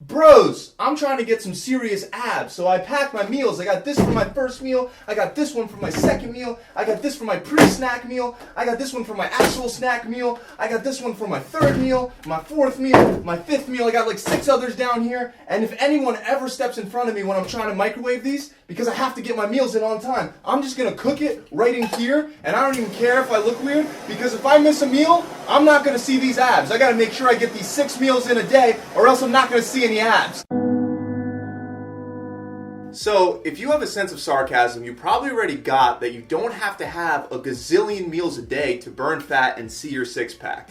Bros, I'm trying to get some serious abs, so I packed my meals. I got this for my first meal, I got this one for my second meal, I got this for my pre-snack meal, I got this one for my actual snack meal, I got this one for my third meal, my fourth meal, my fifth meal. I got like 6 others down here, and if anyone ever steps in front of me when I'm trying to microwave these, because I have to get my meals in on time, I'm just gonna cook it right in here, and I don't even care if I look weird, because if I miss a meal, I'm not gonna see these abs. I gotta make sure I get these 6 meals in a day, or else I'm not gonna see any abs. So, if you have a sense of sarcasm, you probably already got that you don't have to have a gazillion meals a day to burn fat and see your six-pack.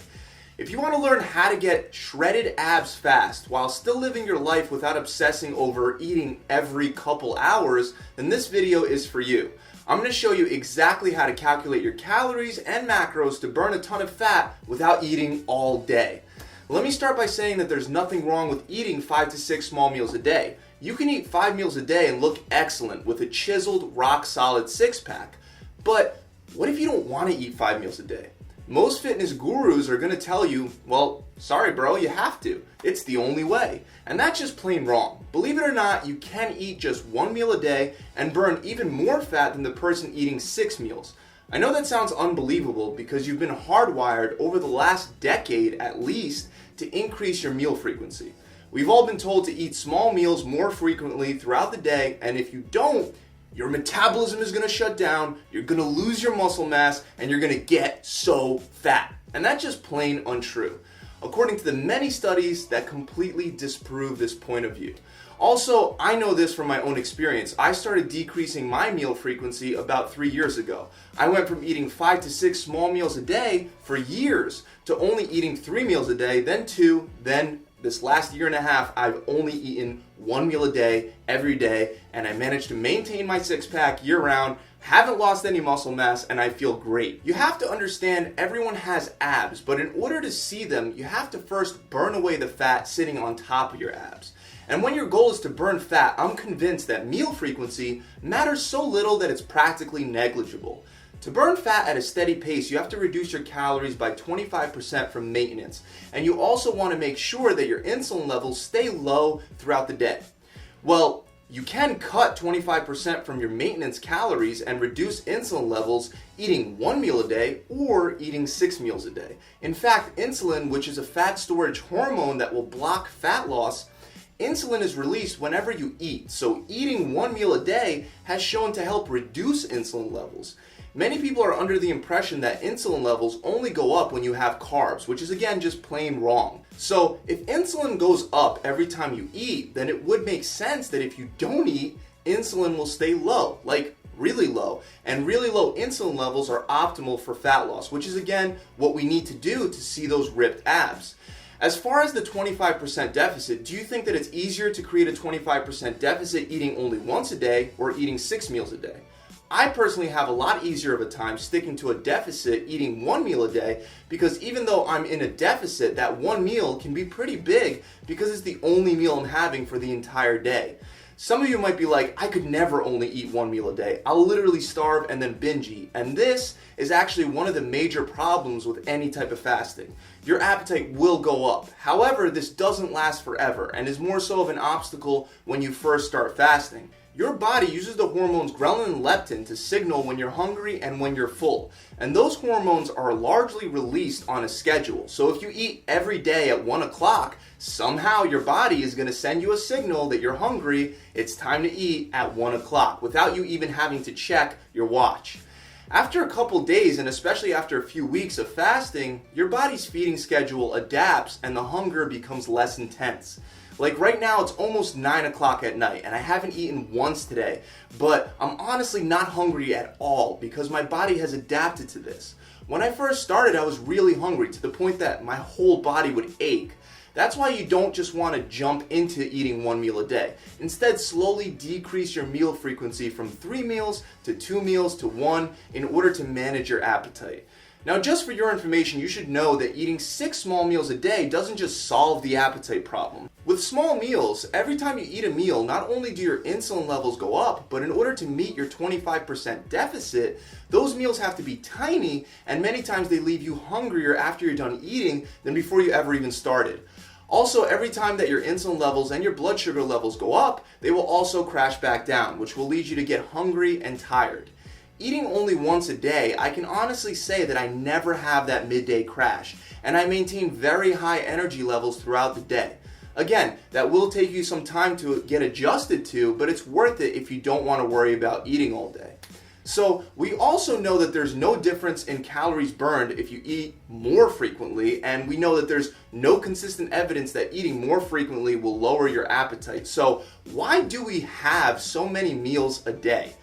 If you want to learn how to get shredded abs fast while still living your life without obsessing over eating every couple hours, then this video is for you. I'm going to show you exactly how to calculate your calories and macros to burn a ton of fat without eating all day. Let me start by saying that there's nothing wrong with eating 5 to 6 small meals a day. You can eat 5 meals a day and look excellent with a chiseled, rock-solid six-pack. But what if you don't want to eat 5 meals a day? Most fitness gurus are going to tell you, well, sorry bro, you have to. It's the only way. And that's just plain wrong. Believe it or not, you can eat just 1 meal a day and burn even more fat than the person eating 6 meals. I know that sounds unbelievable because you've been hardwired over the last decade at least to increase your meal frequency. We've all been told to eat small meals more frequently throughout the day, and if you don't, your metabolism is going to shut down, you're going to lose your muscle mass, and you're going to get so fat. And that's just plain untrue, according to the many studies that completely disprove this point of view. Also, I know this from my own experience. I started decreasing my meal frequency about 3 years ago. I went from eating 5 to 6 small meals a day for years to only eating 3 meals a day, then 2, then this last year and a half, I've only eaten 1 meal a day, every day, and I managed to maintain my six-pack year-round, haven't lost any muscle mass, and I feel great. You have to understand everyone has abs, but in order to see them, you have to first burn away the fat sitting on top of your abs. And when your goal is to burn fat, I'm convinced that meal frequency matters so little that it's practically negligible. To burn fat at a steady pace, you have to reduce your calories by 25% from maintenance. And you also want to make sure that your insulin levels stay low throughout the day. Well, you can cut 25% from your maintenance calories and reduce insulin levels eating 1 meal a day or eating 6 meals a day. In fact, insulin, which is a fat storage hormone that will block fat loss, insulin is released whenever you eat. So eating 1 meal a day has shown to help reduce insulin levels. Many people are under the impression that insulin levels only go up when you have carbs, which is again just plain wrong. So if insulin goes up every time you eat, then it would make sense that if you don't eat, insulin will stay low, like really low. And really low insulin levels are optimal for fat loss, which is again what we need to do to see those ripped abs. As far as the 25% deficit, do you think that it's easier to create a 25% deficit eating only once a day or eating 6 meals a day? I personally have a lot easier of a time sticking to a deficit eating 1 meal a day because even though I'm in a deficit, that 1 meal can be pretty big because it's the only meal I'm having for the entire day. Some of you might be like, I could never only eat 1 meal a day. I'll literally starve and then binge eat. And this is actually one of the major problems with any type of fasting. Your appetite will go up. However, this doesn't last forever and is more so of an obstacle when you first start fasting. Your body uses the hormones ghrelin and leptin to signal when you're hungry and when you're full. And those hormones are largely released on a schedule. So if you eat every day at 1 o'clock, somehow your body is going to send you a signal that you're hungry, it's time to eat at 1 o'clock, without you even having to check your watch. After a couple days, and especially after a few weeks of fasting, your body's feeding schedule adapts and the hunger becomes less intense. Like right now, it's almost 9 o'clock at night and I haven't eaten once today, but I'm honestly not hungry at all because my body has adapted to this. When I first started, I was really hungry to the point that my whole body would ache. That's why you don't just want to jump into eating 1 meal a day. Instead, slowly decrease your meal frequency from 3 meals to 2 meals to 1 in order to manage your appetite. Now, just for your information, you should know that eating 6 small meals a day doesn't just solve the appetite problem. With small meals, every time you eat a meal, not only do your insulin levels go up, but in order to meet your 25% deficit, those meals have to be tiny, and many times they leave you hungrier after you're done eating than before you ever even started. Also, every time that your insulin levels and your blood sugar levels go up, they will also crash back down, which will lead you to get hungry and tired. Eating only once a day, I can honestly say that I never have that midday crash, and I maintain very high energy levels throughout the day. Again, that will take you some time to get adjusted to, but it's worth it if you don't want to worry about eating all day. So we also know that there's no difference in calories burned if you eat more frequently, and we know that there's no consistent evidence that eating more frequently will lower your appetite. So why do we have so many meals a day?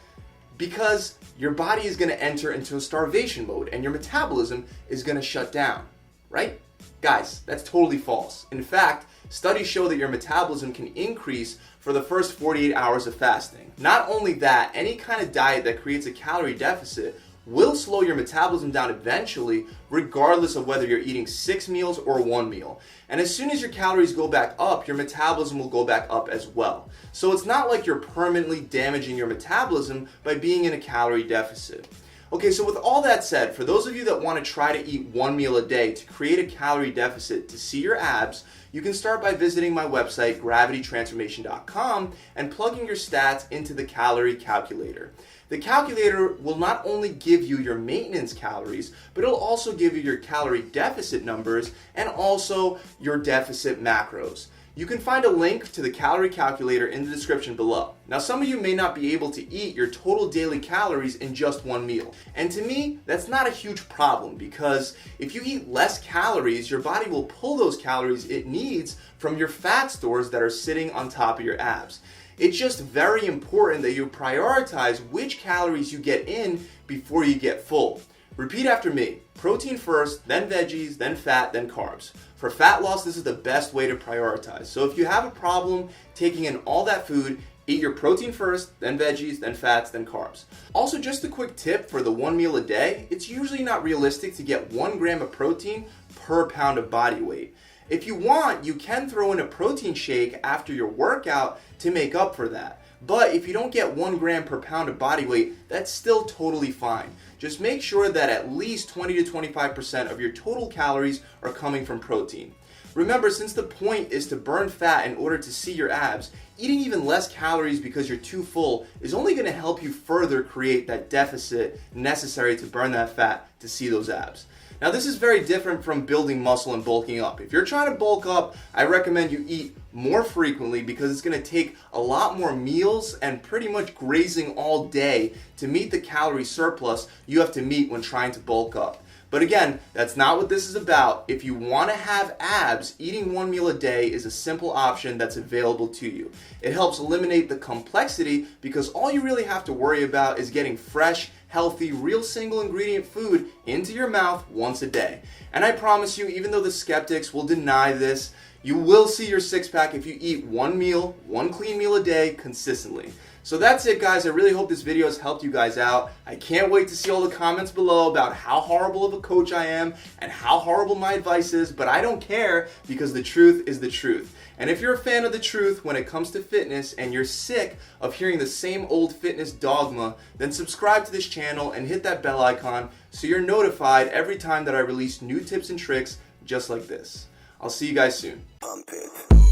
Because your body is going to enter into a starvation mode and your metabolism is going to shut down, right? Guys, that's totally false. In fact, studies show that your metabolism can increase for the first 48 hours of fasting. Not only that, any kind of diet that creates a calorie deficit will slow your metabolism down eventually, regardless of whether you're eating 6 meals or 1 meal. And as soon as your calories go back up, your metabolism will go back up as well. So it's not like you're permanently damaging your metabolism by being in a calorie deficit. Okay, so with all that said, for those of you that want to try to eat 1 meal a day to create a calorie deficit to see your abs, you can start by visiting my website, gravitytransformation.com, and plugging your stats into the Calorie Calculator. The calculator will not only give you your maintenance calories, but it'll also give you your calorie deficit numbers and also your deficit macros. You can find a link to the Calorie Calculator in the description below. Now, some of you may not be able to eat your total daily calories in just 1 meal. And to me, that's not a huge problem, because if you eat less calories, your body will pull those calories it needs from your fat stores that are sitting on top of your abs. It's just very important that you prioritize which calories you get in before you get full. Repeat after me. Protein first, then veggies, then fat, then carbs. For fat loss, this is the best way to prioritize. So if you have a problem taking in all that food, eat your protein first, then veggies, then fats, then carbs. Also, just a quick tip for the 1 meal a day, it's usually not realistic to get 1 gram of protein per pound of body weight. If you want, you can throw in a protein shake after your workout to make up for that. But if you don't get 1 gram per pound of body weight, that's still totally fine. Just make sure that at least 20 to 25% of your total calories are coming from protein. Remember, since the point is to burn fat in order to see your abs, eating even less calories because you're too full is only going to help you further create that deficit necessary to burn that fat to see those abs. Now, this is very different from building muscle and bulking up. If you're trying to bulk up, I recommend you eat more frequently, because it's going to take a lot more meals and pretty much grazing all day to meet the calorie surplus you have to meet when trying to bulk up. But again, that's not what this is about. If you want to have abs, eating 1 meal a day is a simple option that's available to you. It helps eliminate the complexity, because all you really have to worry about is getting fresh, healthy, real single ingredient food into your mouth once a day. And I promise you, even though the skeptics will deny this, you will see your six-pack if you eat 1 meal, 1 clean meal a day consistently. So that's it, guys. I really hope this video has helped you guys out. I can't wait to see all the comments below about how horrible of a coach I am and how horrible my advice is, but I don't care, because the truth is the truth. And if you're a fan of the truth when it comes to fitness and you're sick of hearing the same old fitness dogma, then subscribe to this channel and hit that bell icon so you're notified every time that I release new tips and tricks just like this. I'll see you guys soon. Pump it.